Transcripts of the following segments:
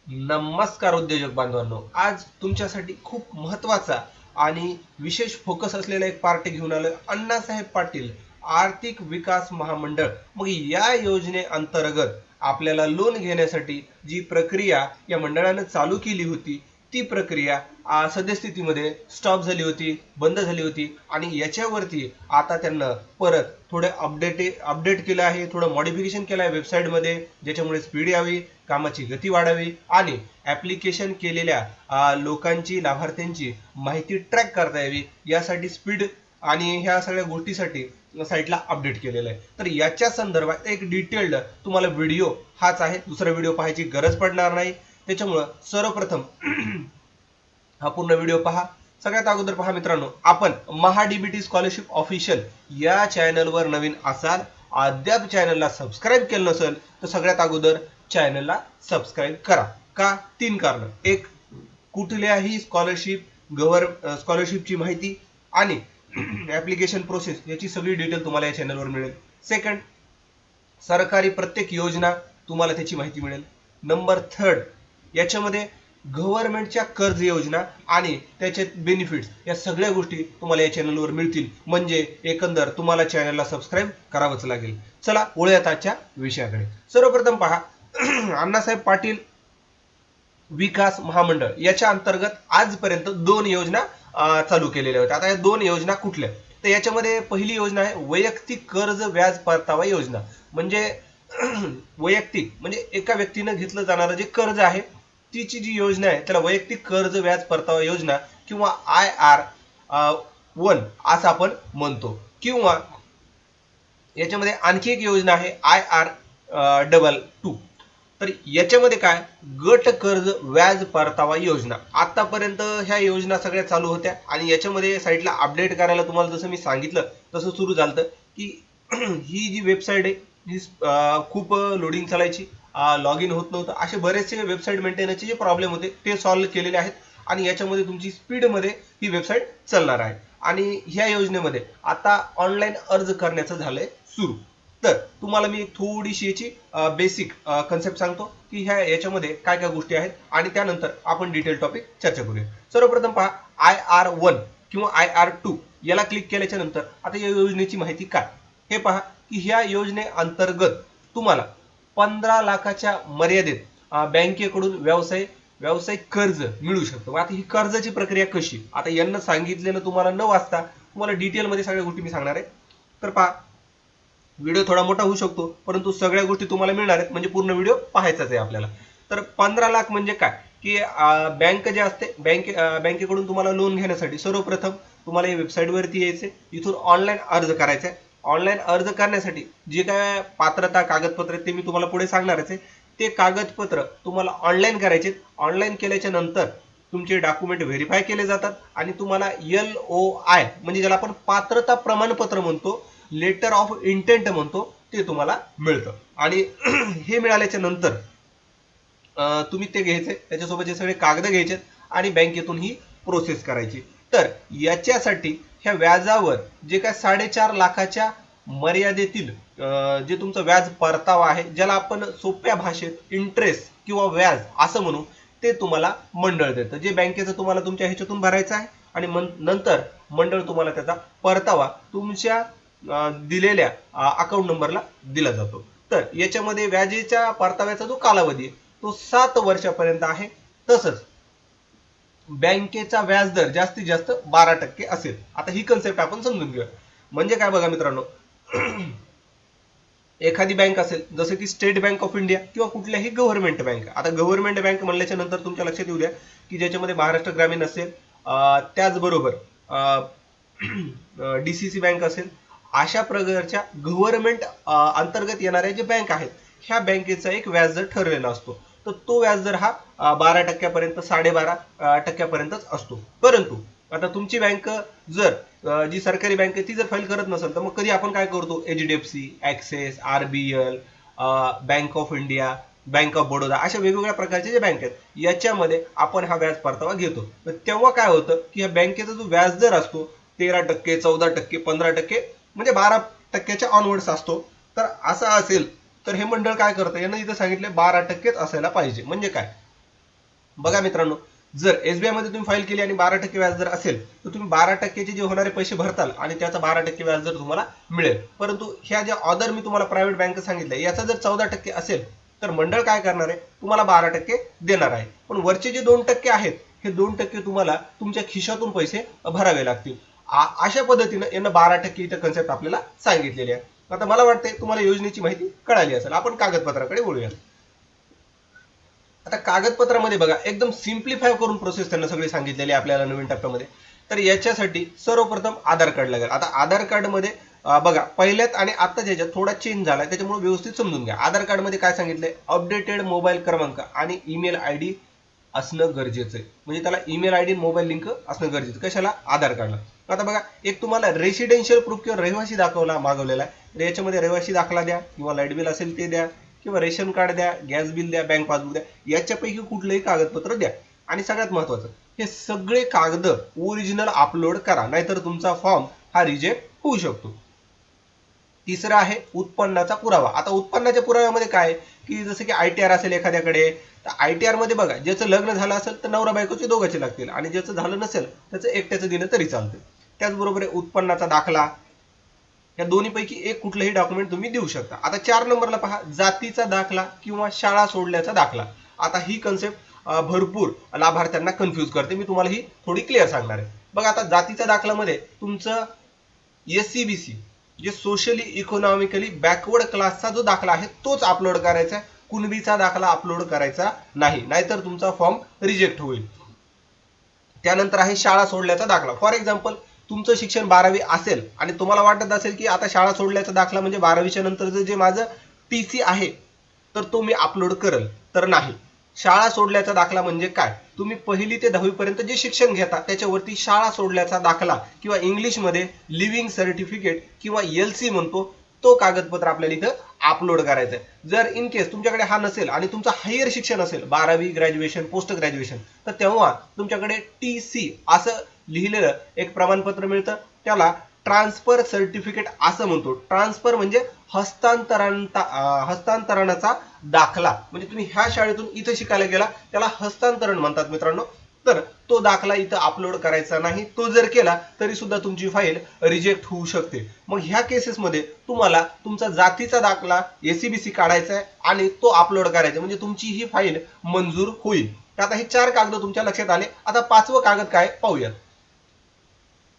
नमस्कार उद्योजक बांधवांनो, आज तुमच्यासाठी खूप महत्त्वाचा आणि विशेष फोकस असलेला एक पार्ट घेऊन आलोय. अण्णासाहेब पाटील आर्थिक विकास महामंडळ. मग या योजनेअंतर्गत आपल्याला लोन घेण्यासाठी जी प्रक्रिया या मंडळानं चालू केली होती, ती प्रक्रिया सद्यस्थितीमध्ये स्टॉप झाली होती, बंद झाली होती आणि याच्यावरती आता त्यांना परत थोडे अपडेट केलं आहे, थोडं मॉडिफिकेशन केलं आहे वेबसाईटमध्ये, ज्याच्यामुळे स्पीड यावी, कामाची गती वाढावी आणि ऍप्लिकेशन केलेल्या लोकांची, लाभार्थ्यांची माहिती ट्रॅक करता यावी, यासाठी स्पीड आणि ह्या सगळ्या गोष्टीसाठी साईटला अपडेट केलेलं आहे. तर याच्या संदर्भात एक डिटेल्ड तुम्हाला व्हिडिओ हाच आहे, दुसरा व्हिडिओ पाहायची गरज पडणार नाही. त्याच्यामुळं सर्वप्रथम हा पूर्ण व्हिडिओ पहा. सगळ्यात अगोदर पहा मित्रांनो, आपण महाडीबीटी स्कॉलरशिप ऑफिशियल या चॅनलवर नवीन असाल, अद्याप चॅनलला सबस्क्राईब केलं नसेल तर सगळ्यात अगोदर चॅनलला सबस्क्राईब करा. का? 3 कारण. एक, कुठल्याही स्कॉलरशिपची माहिती आणि ऍप्लिकेशन प्रोसेस याची सगळी डिटेल तुम्हाला या चॅनलवर मिळेल. सेकंड, सरकारी प्रत्येक योजना तुम्हाला त्याची माहिती मिळेल. नंबर 3, याच्यामध्ये गव्हर्नमेंटच्या कर्ज योजना आणि त्याचे बेनिफिट्स या सगळ्या गोष्टी तुम्हाला या चॅनलवर मिळतील. म्हणजे एकंदर तुम्हाला चॅनलला सबस्क्राईब करावंच लागेल. चला वळूयात आजच्या विषयाकडे. सर्वप्रथम पहा, अण्णासाहेब पाटील विकास महामंडळ याच्या अंतर्गत आजपर्यंत 2 योजना चालू केलेल्या होत्या. आता या 2 योजना कुठल्या? तर याच्यामध्ये पहिली योजना आहे वैयक्तिक कर्ज व्याज परतावा योजना. म्हणजे वैयक्तिक म्हणजे एका व्यक्तीनं घेतलं जाणारं जे कर्ज आहे, तिची जी योजना आहे त्याला वैयक्तिक कर्ज व्याज परतावा योजना किंवा IR1 असं आपण म्हणतो. किंवा याच्यामध्ये आणखी एक योजना आहे IR22. तर याच्यामध्ये काय, गट कर्ज व्याज परतावा योजना. आतापर्यंत ह्या योजना सगळ्या चालू होत्या आणि याच्यामध्ये साईटला अपडेट करायला तुम्हाला जसं मी सांगितलं तसं सुरू झालं की ही जी वेबसाईट आहे ही खूप लोडिंग चालायची, लॉग इन होत नव्हतं, असे बरेचसे वेबसाईट मेंटेनन्सचे जे प्रॉब्लेम होते ते सॉल्व्ह केलेले आहेत आणि याच्यामध्ये तुमची स्पीडमध्ये ही वेबसाईट चालणार आहे. आणि ह्या योजनेमध्ये आता ऑनलाईन अर्ज करण्याचं झालंय सुरू. तर तुम्हाला मी थोडीशी याची बेसिक कन्सेप्ट सांगतो की याच्यामध्ये काय काय गोष्टी आहेत आणि त्यानंतर आपण डिटेल टॉपिक चर्चा करूया. सर्वप्रथम पहा, IR1 किंवा IR2 याला क्लिक केल्याच्या नंतर आता या योजनेची माहिती काय हे पहा की ह्या योजनेअंतर्गत तुम्हाला 15 लाखाच्या मर्यादेत बँकेकडून व्यावसायिक कर्ज मिळू शकतं. आता ही कर्जाची प्रक्रिया कशी, आता यांना सांगितलेलं तुम्हाला न वाचता तुम्हाला डिटेलमध्ये सगळ्या गोष्टी मी सांगणार आहे. तर पहा, व्हिडिओ थोडा मोठा होऊ शकतो परंतु सगळ्या गोष्टी तुम्हाला मिळणार आहेत, म्हणजे पूर्ण व्हिडिओ पाहायचाच आहे आपल्याला. तर 15 लाख म्हणजे काय की बँक जे असते, बँकेकडून तुम्हाला लोन घेण्यासाठी सर्वप्रथम तुम्हाला या वेबसाईटवरती यायचे, इथून ऑनलाईन अर्ज करायचा आहे. ऑनलाईन अर्ज करण्यासाठी जे काय पात्रता कागदपत्र ते मी तुम्हाला पुढे सांगणारच आहे. ते कागदपत्र तुम्हाला ऑनलाईन करायचे. ऑनलाईन केल्याच्या नंतर तुमचे डॉक्युमेंट व्हेरीफाय केले जातात आणि तुम्हाला LOI म्हणजे ज्याला आपण पात्रता प्रमाणपत्र म्हणतो, लेटर ऑफ इंटेंट म्हणतो, ते तुम्हाला मिळतं. आणि हे मिळाल्याच्या नंतर तुम्ही ते घ्यायचे, त्याच्यासोबतचे सगळे कागद घ्यायचे आणि बँकेतून ही प्रोसेस करायची. तर याच्यासाठी ह्या व्याजावर जे काय 4.5 लाखाच्या मर्यादेतील जे तुमचं व्याज परतावा आहे, ज्याला आपण सोप्या भाषेत इंटरेस्ट किंवा व्याज असं म्हणू, ते तुम्हाला मंडळ देतं. जे बँकेचं तुम्हाला तुमच्या ह्याच्यातून भरायचं आहे आणि नंतर मंडळ तुम्हाला त्याचा परतावा तुमच्या दिलेल्या अकाउंट नंबरला दिला जातो. तर याच्यामध्ये व्याजाच्या परताव्याचा जो कालावधी आहे तो 7 वर्षापर्यंत आहे. तसंच बँकेचा व्याजदर जास्तीत जास्त 12% असेल. आता ही कन्सेप्ट आपण समजून घेऊया. म्हणजे काय बघा मित्रांनो, एखादी बँक असेल जसं की स्टेट बँक ऑफ इंडिया किंवा कुठल्याही गव्हर्नमेंट बँक. आता गव्हर्नमेंट बँक म्हणल्याच्या नंतर तुमच्या लक्षात येऊ द्या की ज्याच्यामध्ये महाराष्ट्र ग्रामीण असेल, त्याचबरोबर DCC बँक असेल, अशा प्रकारच्या गव्हर्नमेंट अंतर्गत येणाऱ्या जे बँक आहेत ह्या बँकेचा एक व्याजदर ठरलेला असतो. तर तो व्याजदर हा 12% 12.5% असतो. परंतु आता तुमची बँक जर जी सरकारी बँक आहे ती जर फाईल करत नसेल तर मग कधी आपण काय करतो, HDFC, axis, RBL, bank of India, bank of Baroda, अशा वेगवेगळ्या प्रकारचे जे बँक आहेत याच्यामध्ये आपण हा व्याज परतावा घेतो. तर तेव्हा काय होतं की या बँकेचा जो व्याजदर असतो 13%, 14%, 15%, म्हणजे 12%च्या ऑनवर्ड्स असतो. तर असं असेल तर हे मंडळ काय करतं, यांना इथं सांगितलं 12%च असायला पाहिजे. म्हणजे काय, बघा मित्रांनो, जर एसबीआय मध्ये तुम्ही फाईल केली आणि 12% व्याज जर असेल तर तुम्ही 12%चे जे होणारे पैसे भरताल आणि त्याचा 12% व्याज जर तुम्हाला मिळेल. परंतु ह्या ज्या अदर मी तुम्हाला प्रायव्हेट बँक सांगितल्या याचा जर 14% असेल तर मंडळ काय करणार आहे, तुम्हाला 12% देणार आहे. पण वरचे जे 2% आहेत हे 2% तुम्हाला तुमच्या खिशातून पैसे भरावे लागतील. अशा पद्धतीनं यांना 12% इथं कन्सेप्ट आपल्याला सांगितलेली आहे. आता मला वाटतंय तुम्हाला योजनेची माहिती कळाली असेल. आपण कागदपत्राकडे वळूया. आता कागदपत्रामध्ये बघा एकदम सिम्प्लिफाय करून प्रोसेस त्यांना सगळी सांगितलेली आहे आपल्याला नवीन टप्प्यामध्ये. तर याच्यासाठी सर्वप्रथम आधार कार्ड लागेल. आता आधार कार्ड मध्ये बघा पहिल्यात आणि आत्ताच्या ह्याच्यात थोडा चेंज झालाय, त्याच्यामुळे व्यवस्थित समजून घ्या. आधार कार्ड मध्ये काय सांगितलंय, अपडेटेड मोबाईल क्रमांक आणि ईमेल आयडी असणं गरजेचं आहे. म्हणजे त्याला ईमेल आयडी मोबाईल लिंक असणं गरजेचं. कशाला, आधार कार्डला. आता बघा एक तुम्हाला रेसिडेन्शियल प्रूफ किंवा रहिवासी दाखवला मागवलेला आहे. तर याच्यामध्ये रहिवासी दाखला द्या किंवा लाईट बिल असेल ते द्या किंवा रेशन कार्ड द्या, गॅस बिल द्या, बँक पासबुक द्या. याच्यापैकी कुठलंही कागदपत्र द्या. आणि सगळ्यात महत्वाचं, हे सगळे कागद ओरिजिनल अपलोड करा, नाहीतर तुमचा फॉर्म हा रिजेक्ट होऊ शकतो. तिसरं आहे उत्पन्नाचा पुरावा. आता उत्पन्नाच्या पुराव्यामध्ये काय की जसं की ITR असेल एखाद्याकडे, तर ITR मध्ये बघा ज्याचं लग्न झालं असेल तर नवरा बायकोचे दोघांचे लागतील आणि ज्याचं झालं नसेल त्याचं एकट्याचं दिलं तरी चालतं. त्याचबरोबर उत्पन्नाचा दाखला, या दोन्हीपैकी एक कुठलंही डॉक्युमेंट तुम्ही देऊ शकता. आता 4 नंबरला पहा, जातीचा दाखला किंवा शाळा सोडल्याचा दाखला. आता ही कन्सेप्ट भरपूर लाभार्थ्यांना कन्फ्यूज करते. मी तुम्हाला ही थोडी क्लिअर सांगणार आहे. बघा आता जातीच्या दाखल्यामध्ये तुमचं SCBC जे सोशली इकॉनॉमिकली बॅकवर्ड क्लासचा जो दाखला आहे तोच अपलोड करायचा आहे. कुणबीचा दाखला अपलोड करायचा नाही, नाहीतर तुमचा फॉर्म रिजेक्ट होईल. त्यानंतर आहे शाळा सोडल्याचा दाखला. फॉर एक्झाम्पल तुमचं शिक्षण 12वी असेल आणि तुम्हाला वाटत असेल की आता शाळा सोडल्याचा दाखला म्हणजे 12वीच्या नंतरचं जे माझं TC आहे तर तो मी अपलोड करेल, तर नाही. शाळा सोडल्याचा दाखला म्हणजे काय, तुम्ही 1ली ते 10वी पर्यंत जे शिक्षण घेता त्याच्यावरती शाळा सोडल्याचा दाखला किंवा इंग्लिशमध्ये लिव्हिंग सर्टिफिकेट किंवा LC म्हणतो तो कागदपत्र आपल्याला इथं अपलोड करायचा आहे. जर इन केस तुमच्याकडे हा नसेल आणि तुमचं हायर शिक्षण असेल 12वी ग्रॅज्युएशन पोस्ट ग्रॅज्युएशन, तर तेव्हा तुमच्याकडे TC असं लिहिलेलं एक प्रमाणपत्र मिळतं. त्याला ट्रान्सफर सर्टिफिकेट असं म्हणतो. ट्रान्सफर म्हणजे हस्तांतरणाचा दाखला. म्हणजे तुम्ही ह्या शाळेतून इथं शिकायला गेला त्याला हस्तांतरण म्हणतात मित्रांनो. तर तो दाखला इथं अपलोड करायचा नाही. तो जर केला तरी सुद्धा तुमची फाईल रिजेक्ट होऊ शकते. मग ह्या केसेसमध्ये तुम्हाला तुमचा जातीचा दाखला SCBC काढायचा आहे आणि तो अपलोड करायचा, म्हणजे तुमची ही फाईल मंजूर होईल. तर आता हे 4 कागद तुमच्या लक्षात आले. आता 5वं कागद काय पाहूयात.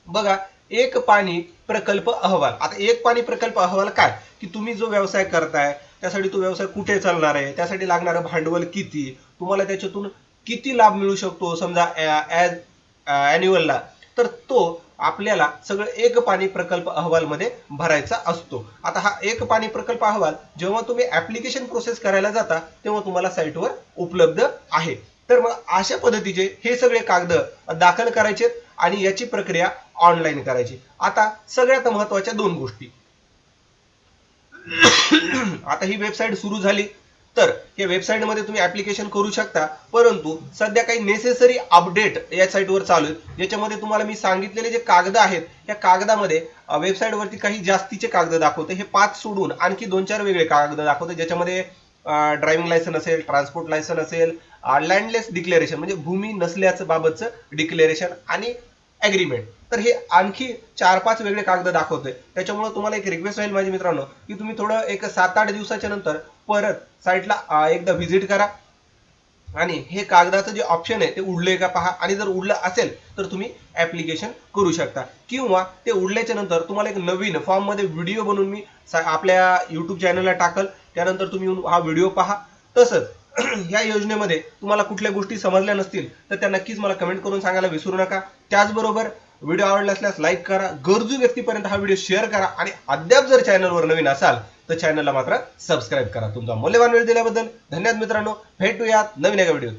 बघा एक पाणी प्रकल्प अहवाल. आता एक पाणी प्रकल्प अहवाल काय की तुम्ही जो व्यवसाय करताय त्यासाठी तो व्यवसाय कुठे चालणार आहे, त्यासाठी लागणारं भांडवल किती, तुम्हाला त्याच्यातून किती लाभ मिळू शकतो समजा ॲज ॲन्युअलला, तर तो आपल्याला सगळं एक पाणी प्रकल्प अहवाल मध्ये भरायचा असतो. आता हा एक पाणी प्रकल्प अहवाल जेव्हा तुम्ही ऍप्लिकेशन प्रोसेस करायला जाता तेव्हा तुम्हाला साईटवर उपलब्ध आहे. तर मग अशा पद्धतीचे हे सगळे कागद दाखल करायचे आणि याची प्रक्रिया ऑनलाईन करायची. आता सगळ्यात महत्वाच्या 2 गोष्टी. आता ही वेबसाईट सुरू झाली तर या वेबसाईटमध्ये तुम्ही ऍप्लिकेशन करू शकता, परंतु सध्या काही नेसेसरी अपडेट या साईटवर चालू आहेत. याच्यामध्ये तुम्हाला मी सांगितलेले जे कागद आहेत या कागदामध्ये वेबसाईटवरती काही जास्तीचे कागद दाखवते. हे 5 सोडून आणखी 2-4 वेगळे कागद दाखवते, ज्याच्यामध्ये ड्रायव्हिंग लायसन असेल, ट्रान्सपोर्ट लायसन असेल, लँडलेस डिक्लेरेशन म्हणजे भूमी नसल्याचं बाबतचं डिक्लेरेशन आणि ॲग्रीमेंट. तर हे आणखी 4-5 वेगळे कागद दाखवतोय. त्याच्यामुळे तुम्हाला एक रिक्वेस्ट राहील माझी मित्रांनो की तुम्ही थोडं एक 7-8 दिवसाच्या नंतर परत साईटला एकदा व्हिजिट करा आणि हे कागदाचं जे ऑप्शन आहे ते उडलंय का पहा, आणि जर उडलं असेल तर तुम्ही ऍप्लिकेशन करू शकता. किंवा ते उडल्याच्या नंतर तुम्हाला एक नवीन फॉर्म मध्ये व्हिडिओ बनवून मी आपल्या YouTube चॅनलला टाकल, त्यानंतर तुम्ही हा व्हिडिओ पहा. तसंच या योजनेमध्ये तुम्हाला कुठल्या गोष्टी समजल्या नसतील तर त्या नक्कीच मला कमेंट करून सांगायला विसरू नका. त्याचबरोबर व्हिडिओ आवडला असल्यास लाईक करा, गरजू व्यक्तीपर्यंत हा व्हिडिओ शेअर करा आणि अद्याप जर चॅनलवर नवीन असाल तर चॅनलला मात्र सबस्क्राईब करा. तुमचा मौल्यवान वेळ दिल्याबद्दल धन्यवाद मित्रांनो. भेटूयात नवीन एका व्हिडिओत.